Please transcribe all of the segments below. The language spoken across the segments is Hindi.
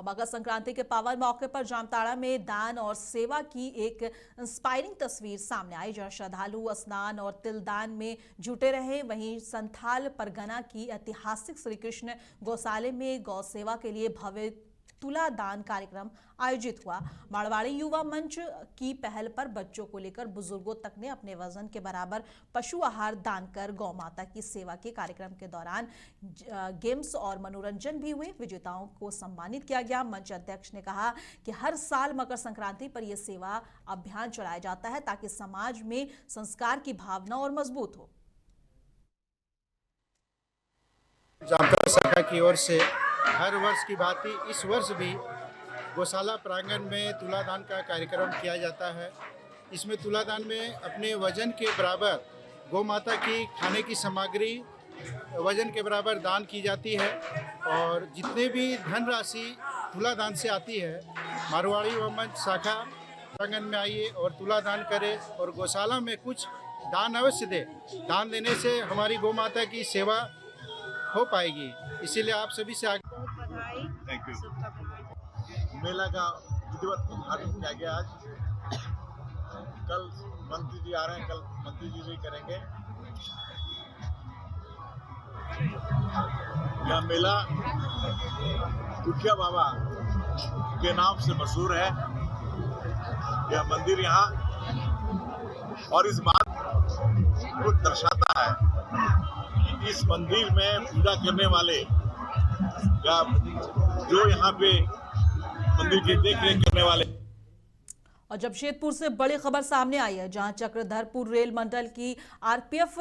और मकर संक्रांति के पावन मौके पर जामताड़ा में दान और सेवा की एक इंस्पायरिंग तस्वीर सामने आई, जहां श्रद्धालु स्नान और तिलदान में जुटे रहे। वहीं संथाल परगना की ऐतिहासिक श्री कृष्ण गौशाले में गौ सेवा के लिए भव्य तुला दान कार्यक्रम आयोजित हुआ। मारवाड़ी युवा मंच की पहल पर बच्चों को लेकर बुजुर्गों तक ने अपने वजन के बराबर पशु आहार दान कर गौ माता की सेवा के कार्यक्रम के दौरान गेम्स और मनोरंजन भी हुए। विजेताओं को सम्मानित किया गया। मंच अध्यक्ष ने कहा कि हर साल मकर संक्रांति पर यह सेवा अभियान चलाया जाता है ताकि समाज में संस्कार की भावना और मजबूत हो। जामताड़ा शाखा की ओर से हर वर्ष की भांति इस वर्ष भी गौशाला प्रांगण में तुलादान का कार्यक्रम किया जाता है। इसमें तुलादान में अपने वजन के बराबर गौ माता की खाने की सामग्री वजन के बराबर दान की जाती है और जितने भी धनराशि तुलादान से आती है, मारवाड़ी व मंच शाखा प्रांगण में आइए और तुलादान करें और गौशाला में कुछ दान अवश्य दें। दान देने से हमारी गौ माता की सेवा हो पाएगी, इसीलिए आप सभी से आगे बधाई। Thank you. मेला का विधिवत उद्घाटन किया गया आज। कल मंत्री जी आ रहे हैं, कल मंत्री जी भी करेंगे। यह मेला दुखिया बाबा के नाम से मशहूर है। यह मंदिर यहाँ और इस बात को दर्शाता है कि इस मंदिर में पूजा करने वाले या जो यहाँ पे मंदिर की देखरेख करने वाले। और जमशेदपुर से बड़ी खबर सामने आई है, जहां चक्रधरपुर रेल मंडल की आरपीएफ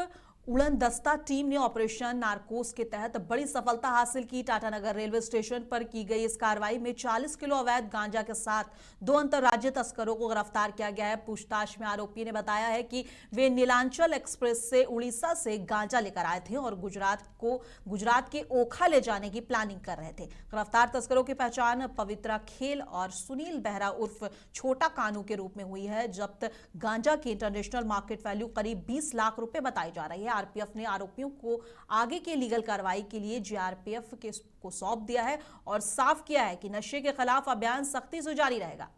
उड़न दस्ता टीम ने ऑपरेशन नारकोस के तहत बड़ी सफलता हासिल की। टाटानगर रेलवे स्टेशन पर की गई इस कार्रवाई में 40 किलो अवैध गांजा के साथ 2 अंतर्राज्यीय तस्करों को गिरफ्तार किया गया है। पूछताछ में आरोपी ने बताया है कि वे नीलांचल एक्सप्रेस से उड़ीसा से गांजा लेकर आए थे और गुजरात के ओखा ले जाने की प्लानिंग कर रहे थे। गिरफ्तार तस्करों की पहचान पवित्रा खेल और सुनील बेहरा उर्फ छोटा कानू के रूप में हुई है। जब्त गांजा की इंटरनेशनल मार्केट वैल्यू करीब 20 लाख रुपए बताई जा रही है। आरपीएफ ने आरोपियों को आगे के लीगल कार्रवाई के लिए जीआरपीएफ को सौंप दिया है और साफ किया है कि नशे के खिलाफ अभियान सख्ती से जारी रहेगा।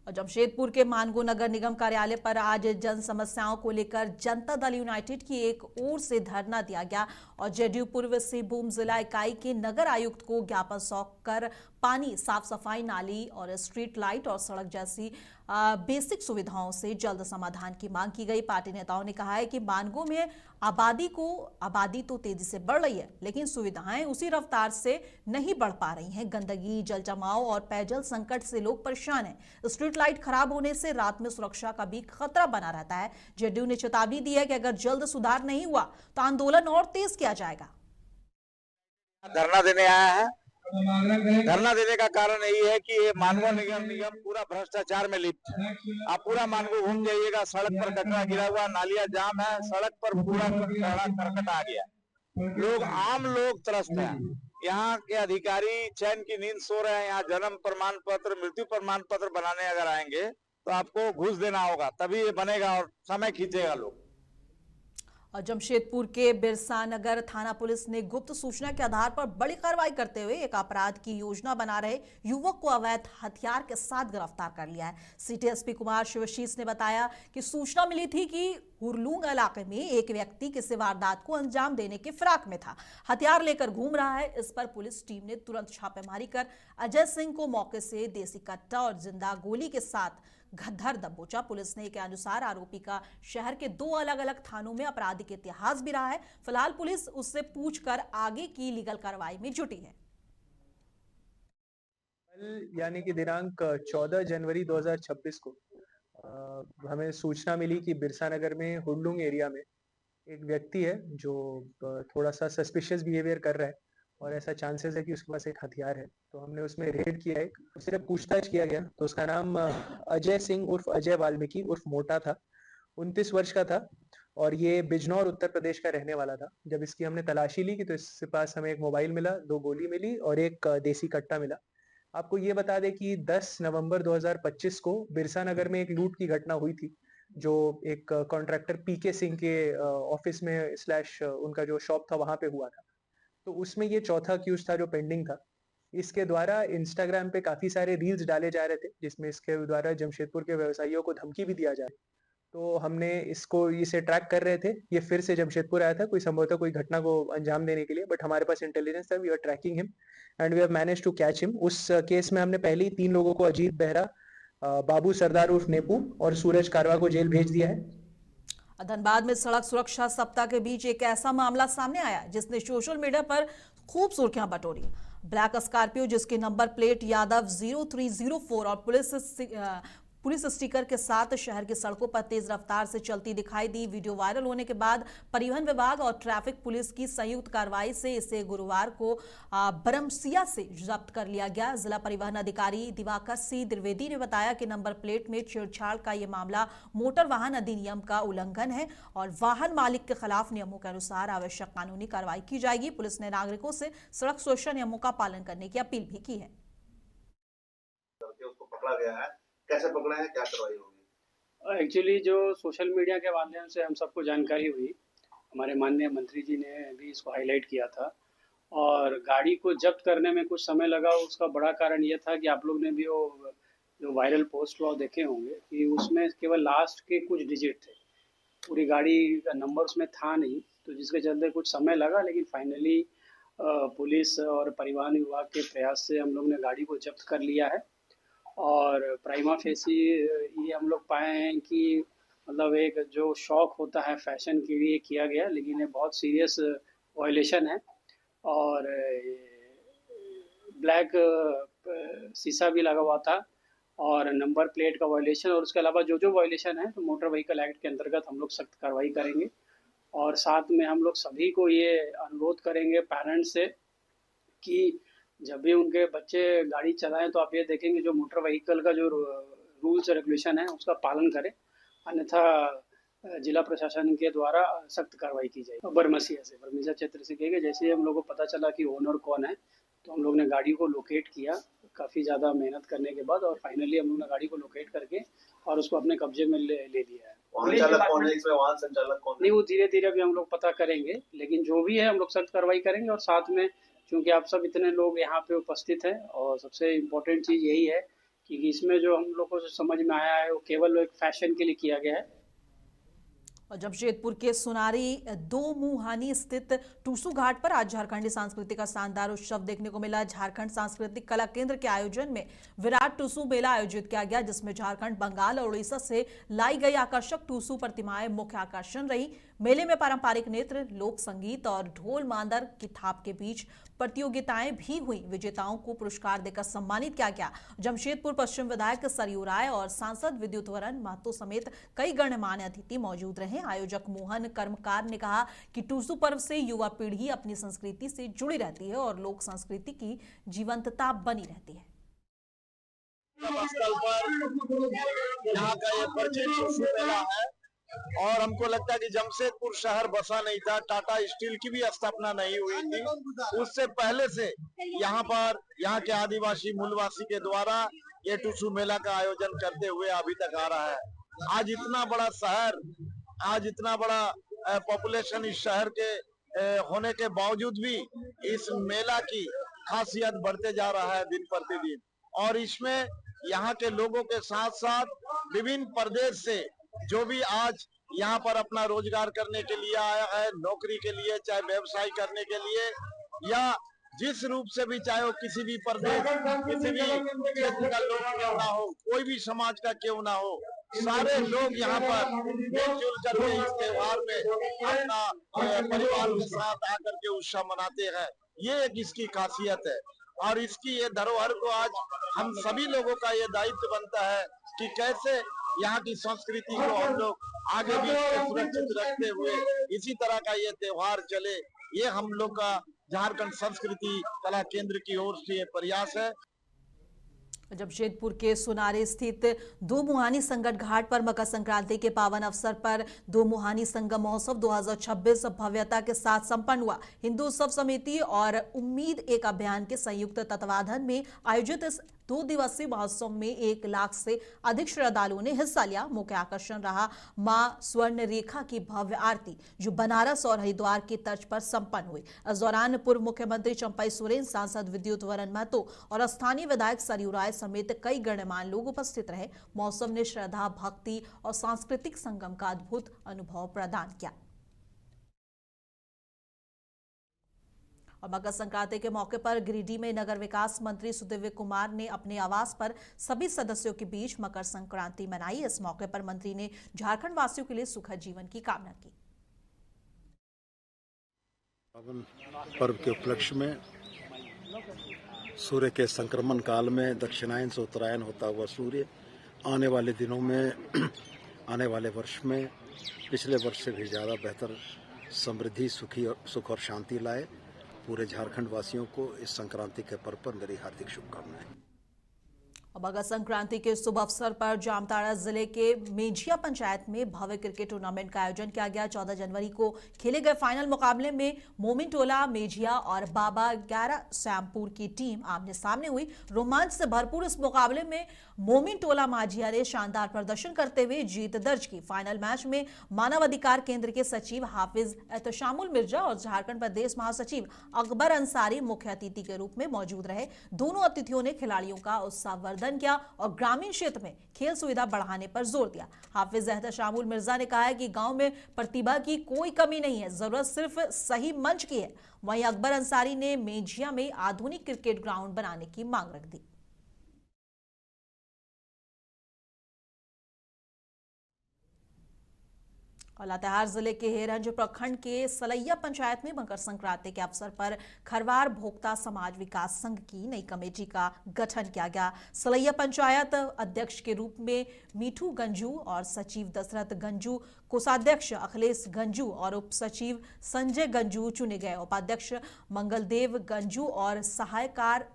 और जमशेदपुर के मानगो नगर निगम कार्यालय पर आज जन समस्याओं को लेकर जनता दल यूनाइटेड की एक ओर से धरना दिया गया और जेडीयू पूर्व सिंहभूम जिला इकाई के नगर आयुक्त को ज्ञापन सौंप कर पानी, साफ सफाई, नाली और स्ट्रीट लाइट और सड़क जैसी बेसिक सुविधाओं से जल्द समाधान की मांग की गई। पार्टी नेताओं ने कहा है कि मानगो में आबादी तो तेजी से बढ़ रही है, लेकिन सुविधाएं उसी रफ्तार से नहीं बढ़ पा रही हैं। गंदगी, जल जमाव और पेयजल संकट से लोग परेशान हैं। स्ट्रीट लाइट खराब होने से रात में सुरक्षा का भी खतरा बना रहता है। जेडीयू ने चेतावनी दी है कि अगर जल्द सुधार नहीं हुआ तो आंदोलन और तेज किया जाएगा। धरना देने आया है। धरना देने का कारण यही है कि ये मानगो निगम पूरा भ्रष्टाचार में लिप्त है। आप पूरा मानगो घूम जाइएगा, सड़क पर कचरा गिरा हुआ, नालियां जाम है, सड़क पर पूरा करकट आ गया। लोग, आम लोग तरसते हैं। यहाँ के अधिकारी चैन की नींद सो रहे हैं। यहाँ जन्म प्रमाण पत्र, मृत्यु प्रमाण पत्र बनाने अगर आएंगे तो आपको घूस देना होगा, तभी ये बनेगा और समय खींचेगा लोग। और जमशेदपुर के बिरसा नगर थाना पुलिस ने गुप्त सूचना के आधार पर बड़ी कार्रवाई करते हुए एक अपराध की योजना बना रहे युवक को अवैध हथियार के साथ गिरफ्तार कर लिया है। सिटी एसपी कुमार शिवशीष ने बताया कि सूचना मिली थी कि हुरलूंग इलाके में एक व्यक्ति किसी वारदात को अंजाम देने के फिराक में था, हथियार लेकर घूम रहा है। इस पर पुलिस टीम ने तुरंत छापेमारी कर अजय सिंह को मौके से देसी कट्टा और जिंदा गोली के साथ धर दबोचा। पुलिस ने के अनुसार आरोपी का शहर के 2 अलग अलग थानों में आपराधिक इतिहास भी रहा है। फिलहाल पुलिस उससे पूछकर आगे की लीगल कार्रवाई में जुटी है। कल यानी कि दिनांक 14 जनवरी 2026 को हमें सूचना मिली कि बिरसा नगर में हुरलुंग एरिया में एक व्यक्ति है जो थोड़ा सा सस्पिशियस बिहेवियर कर रहा है और ऐसा चांसेस है कि उसके पास एक हथियार है। तो हमने उसमें रेड किया, उससे जब पूछताछ किया गया तो उसका नाम अजय सिंह उर्फ अजय वाल्मीकि उर्फ मोटा था। 29 वर्ष का था और ये बिजनौर उत्तर प्रदेश का रहने वाला था। जब इसकी हमने तलाशी ली कि तो इसके पास हमें एक मोबाइल मिला, 2 गोली मिली और एक देसी कट्टा मिला। आपको ये बता दें कि 10 नवंबर 2025 को बिरसा नगर में एक लूट की घटना हुई थी, जो एक कॉन्ट्रैक्टर पीके सिंह के ऑफिस में / उनका जो शॉप था वहां पे हुआ था। तो उसमें ये चौथा अक्यूज था जो पेंडिंग था। इसके द्वारा इंस्टाग्राम पे काफ़ी सारे रील्स डाले जा रहे थे, जिसमें इसके द्वारा जमशेदपुर के व्यवसायियों को धमकी भी दिया जा रहा है। तो हमने इसे ट्रैक कर रहे थे। ये फिर से जमशेदपुर आया था, कोई संभवतः कोई घटना को अंजाम देने के लिए, बट हमारे पास इंटेलिजेंस था, we are tracking him and we have managed to catch him. उस केस में हमने पहले ही 3 लोगों को, अजीत बेहरा, बाबू सरदार उर्फ नेपू और सूरज कारवा को जेल भेज दिया है। धनबाद में सड़क सुरक्षा सप्ताह के बीच एक ऐसा मामला सामने आया जिसने सोशल मीडिया पर खूब सुर्खियां बटोरी। ब्लैक स्कॉर्पियो जिसकी नंबर प्लेट यादव 0304 और पुलिस स्टिकर के साथ शहर की सड़कों पर तेज रफ्तार से चलती दिखाई दी। वीडियो वायरल होने के बाद परिवहन विभाग और ट्रैफिक पुलिस की संयुक्त कार्रवाई से इसे गुरुवार को बरमसिया से जब्त कर लिया गया। जिला परिवहन अधिकारी दिवाकर सी द्विवेदी ने बताया कि नंबर प्लेट में छेड़छाड़ का यह मामला मोटर वाहन अधिनियम का उल्लंघन है और वाहन मालिक के खिलाफ नियमों के अनुसार आवश्यक कानूनी कार्रवाई की जाएगी। पुलिस ने नागरिकों से सड़क सुरक्षा नियमों का पालन करने की अपील भी की है। उसको पकड़ा गया है, कैसे पकड़े हैं, क्या कार्रवाई होगी? एक्चुअली जो सोशल मीडिया के माध्यम से हम सबको जानकारी हुई, हमारे माननीय मंत्री जी ने भी इसको हाईलाइट किया था और गाड़ी को जब्त करने में कुछ समय लगा। उसका बड़ा कारण ये था कि आप लोग ने भी वो जो वायरल पोस्ट हुआ देखे होंगे कि उसमें केवल लास्ट के कुछ डिजिट थे, पूरी गाड़ी का नंबर उसमें था नहीं, तो जिसके चलते कुछ समय लगा। लेकिन फाइनली पुलिस और परिवहन विभाग के प्रयास से हम लोग ने गाड़ी को जब्त कर लिया है और प्राइमा फेसी ये हम लोग पाए हैं कि मतलब एक जो शौक होता है फैशन के लिए किया गया, लेकिन ये बहुत सीरियस वायलेशन है और ब्लैक शीशा भी लगा हुआ था और नंबर प्लेट का वायलेशन और उसके अलावा जो वायलेशन है तो मोटर व्हीकल एक्ट के अंतर्गत हम लोग सख्त कार्रवाई करेंगे। और साथ में हम लोग सभी को ये अनुरोध करेंगे पेरेंट्स से कि जब भी उनके बच्चे गाड़ी चलाएं तो आप ये देखेंगे जो मोटर व्हीकल का जो रूल्स रेगुलेशन है उसका पालन करें, अन्यथा जिला प्रशासन के द्वारा सख्त कार्रवाई की जाएगी। बरमसिया क्षेत्र से किए गए। जैसे ही हम लोग को पता चला कि ओनर कौन है तो हम लोग ने गाड़ी को लोकेट किया, काफ़ी ज़्यादा मेहनत करने के बाद, और फाइनली हम लोग ने गाड़ी को लोकेट करके और उसको अपने कब्जे में ले लिया है। वाहन चालक कौन है इसमें, वाहन संचालक कौन है? नहीं, वो धीरे धीरे भी हम लोग पता करेंगे, लेकिन जो भी है हम लोग सख्त कार्रवाई करेंगे। और साथ में क्योंकि आप सब इतने लोग यहाँ पे उपस्थित हैं और सबसे इम्पोर्टेंट चीज़ यही है कि इसमें जो हम लोग को समझ में आया है वो केवल एक फैशन के लिए किया गया है। और जमशेदपुर के सुनारी दो मुहानी स्थित टूसू घाट पर आज झारखंडी सांस्कृतिक का शानदार उत्सव देखने को मिला। झारखंड सांस्कृतिक कला केंद्र के आयोजन में विराट टूसू मेला आयोजित किया गया, जिसमें झारखंड, बंगाल और उड़ीसा से लाई गई आकर्षक टूसू प्रतिमाएं मुख्य आकर्षण रही। मेले में पारंपरिक नृत्य, लोक संगीत और ढोल मांदर की थाप के बीच प्रतियोगिताएं भी हुई। विजेताओं को पुरस्कार देकर सम्मानित किया गया। जमशेदपुर पश्चिम विधायक सरयू राय और सांसद विद्युतवरण महतो समेत कई गणमान्य अतिथि मौजूद रहे। आयोजक मोहन कर्मकार ने कहा कि टूसू पर्व से युवा पीढ़ी अपनी संस्कृति से जुड़ी रहती है और लोक संस्कृति की जीवंतता बनी रहती है। स्थल पर यहाँ का ये परिचय टूसू मेला है और हमको लगता है कि जमशेदपुर शहर बसा नहीं था, टाटा स्टील की भी स्थापना नहीं हुई थी, उससे पहले से यहाँ पर यहाँ के आदिवासी मूलवासी के द्वारा ये टूसू मेला का आयोजन करते हुए अभी तक आ रहा है। आज इतना बड़ा शहर, आज इतना बड़ा पॉपुलेशन इस शहर के होने के बावजूद भी इस मेला की खासियत बढ़ते जा रहा है दिन प्रतिदिन। और इसमें यहाँ के लोगों के साथ साथ विभिन्न प्रदेश से जो भी आज यहाँ पर अपना रोजगार करने के लिए आया है, नौकरी के लिए, चाहे व्यवसाय करने के लिए, या जिस रूप से भी, चाहे वो किसी भी प्रदेश, किसी भी क्षेत्र का लोग क्यों ना हो, कोई भी समाज का क्यों ना हो, सारे लोग यहाँ पर मिलजुल करके इस त्योहार में अपना परिवार के साथ आकर के उत्सव मनाते हैं। ये एक इसकी खासियत है और इसकी ये धरोहर को आज हम सभी लोगों का ये दायित्व बनता है कि कैसे यहाँ की संस्कृति को हम लोग आगे भी सुरक्षित रखते हुए इसी तरह का ये त्योहार चले। ये हम लोग का झारखंड संस्कृति कला केंद्र की ओर से ये प्रयास है। जमशेदपुर के सुनारे स्थित दो मुहानी संगत घाट पर मकर संक्रांति के पावन अवसर पर दो मुहानी संगम महोत्सव 2026 भव्यता के साथ संपन्न हुआ। हिंदू उत्सव समिति और उम्मीद एक अभियान के संयुक्त तत्वाधान में आयोजित इस 2 दिवसीय महोत्सव में 1 लाख से अधिक श्रद्धालुओं ने हिस्सा लिया। मुख्य आकर्षण रहा मां स्वर्ण रेखा की भव्य आरती, जो बनारस और हरिद्वार की तर्ज पर संपन्न हुई। इस दौरान पूर्व मुख्यमंत्री चंपई सोरेन, सांसद विद्युत वरण महतो और स्थानीय विधायक सरयू राय समेत कई गणमान्य लोग उपस्थित रहे। महोत्सव ने श्रद्धा, भक्ति और सांस्कृतिक संगम का अद्भुत अनुभव प्रदान किया। और मकर संक्रांति के मौके पर गिरिडीह में नगर विकास मंत्री सुदिव्य कुमार ने अपने आवास पर सभी सदस्यों के बीच मकर संक्रांति मनाई। इस मौके पर मंत्री ने झारखंड वासियों के लिए सुखद जीवन की कामना की। पावन पर्व के उपलक्ष्य में सूर्य के संक्रमण काल में दक्षिणायन से उत्तरायण होता हुआ सूर्य आने वाले दिनों में आने वाले वर्ष में पिछले वर्ष से भी ज़्यादा बेहतर समृद्धि, सुख और शांति लाए। पूरे झारखंड वासियों को इस संक्रांति के पर्व पर मेरी हार्दिक शुभकामनाएं। मकर संक्रांति के शुभ अवसर पर जामताड़ा जिले के मेझिया पंचायत में भव्य क्रिकेट टूर्नामेंट का आयोजन किया गया। 14 जनवरी को खेले गए फाइनल मुकाबले में मोमिन टोला मेझिया और बाबा 11 श्यामपुर की टीम आमने सामने हुई। रोमांच से भरपूर इस मुकाबले में मोमिन टोला माझिया ने शानदार प्रदर्शन करते हुए जीत दर्ज की। फाइनल मैच में मानव अधिकार केंद्र के सचिव हाफिज एहतशामुल मिर्जा और झारखंड प्रदेश महासचिव अकबर अंसारी मुख्य अतिथि के रूप में मौजूद रहे। दोनों अतिथियों ने खिलाड़ियों का उत्साहवर्धन किया और ग्रामीण क्षेत्र में खेल सुविधा बढ़ाने पर जोर दिया। हाफिज एहतशामुल मिर्जा ने कहा है कि गांव में प्रतिभा की कोई कमी नहीं है, जरूरत सिर्फ सही मंच की है। वहीं अकबर अंसारी ने मेझिया में आधुनिक क्रिकेट ग्राउंड बनाने की मांग रख दी। और लातेहार जिले के हेरंज प्रखंड के सलैया पंचायत में मकर संक्रांति के अवसर पर खरवार भोक्ता समाज विकास संघ की नई कमेटी का गठन किया गया। सलैया पंचायत अध्यक्ष के रूप में मीठू गंजू और सचिव दशरथ गंजू, कोषाध्यक्ष अखिलेश गंजू और उप सचिव संजय गंजू चुने गए। उपाध्यक्ष मंगलदेव गंजू और सहायकार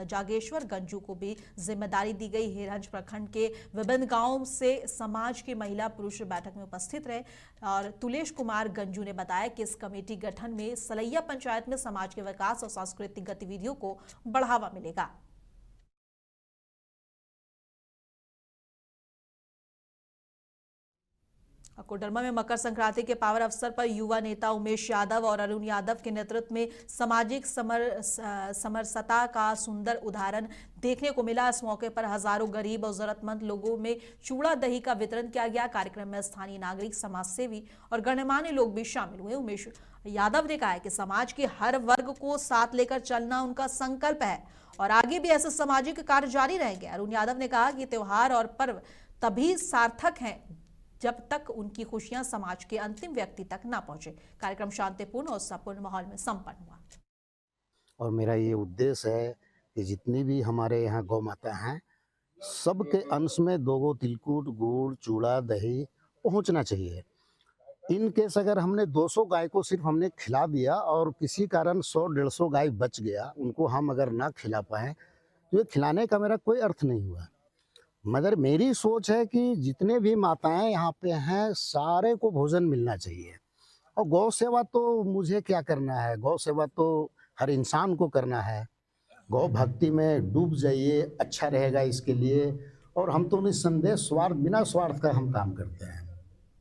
जागेश्वर गंजू को भी जिम्मेदारी दी गई। हेरंज प्रखंड के विभिन्न गांवों से समाज के महिला पुरुष बैठक में उपस्थित रहे और तुलेश कुमार गंजू ने बताया कि इस कमेटी गठन में सलैया पंचायत में समाज के विकास और सांस्कृतिक गतिविधियों को बढ़ावा मिलेगा। कोडरमा में मकर संक्रांति के पावन अवसर पर युवा नेता उमेश यादव और अरुण यादव के नेतृत्व में सामाजिक समरसता का सुंदर उदाहरण देखने को मिला। इस मौके पर हजारों गरीब और जरूरतमंद लोगों में चूड़ा दही का वितरण किया गया। कार्यक्रम में स्थानीय नागरिक, समाजसेवी और गणमान्य लोग भी शामिल हुए। उमेश यादव ने कहा है कि समाज के हर वर्ग को साथ लेकर चलना उनका संकल्प है और आगे भी ऐसे सामाजिक कार्य जारी रहेंगे। अरुण यादव ने कहा कि त्योहार और पर्व तभी सार्थक हैं जब तक उनकी खुशियां समाज के अंतिम व्यक्ति तक ना पहुंचे। कार्यक्रम शांतिपूर्ण और उत्साहपूर्ण माहौल में संपन्न हुआ। और मेरा ये उद्देश्य है कि जितनी भी हमारे यहाँ गौ माता हैं, सबके अंश में 2 तिलकुट, गुड़, चूड़ा, दही पहुँचना चाहिए। इन केस अगर हमने 200 गाय को सिर्फ हमने खिला दिया और किसी कारण 100-150 गाय बच गया, उनको हम अगर ना खिला पाए तो ये खिलाने का मेरा कोई अर्थ नहीं हुआ। मगर मेरी सोच है कि जितने भी माताएं यहाँ पे हैं, सारे को भोजन मिलना चाहिए। और गौ सेवा तो मुझे क्या करना है, गौ सेवा तो हर इंसान को करना है। गौ भक्ति में डूब जाइए, अच्छा रहेगा इसके लिए। और हम तो निस्संदेह बिना स्वार्थ का हम काम करते हैं।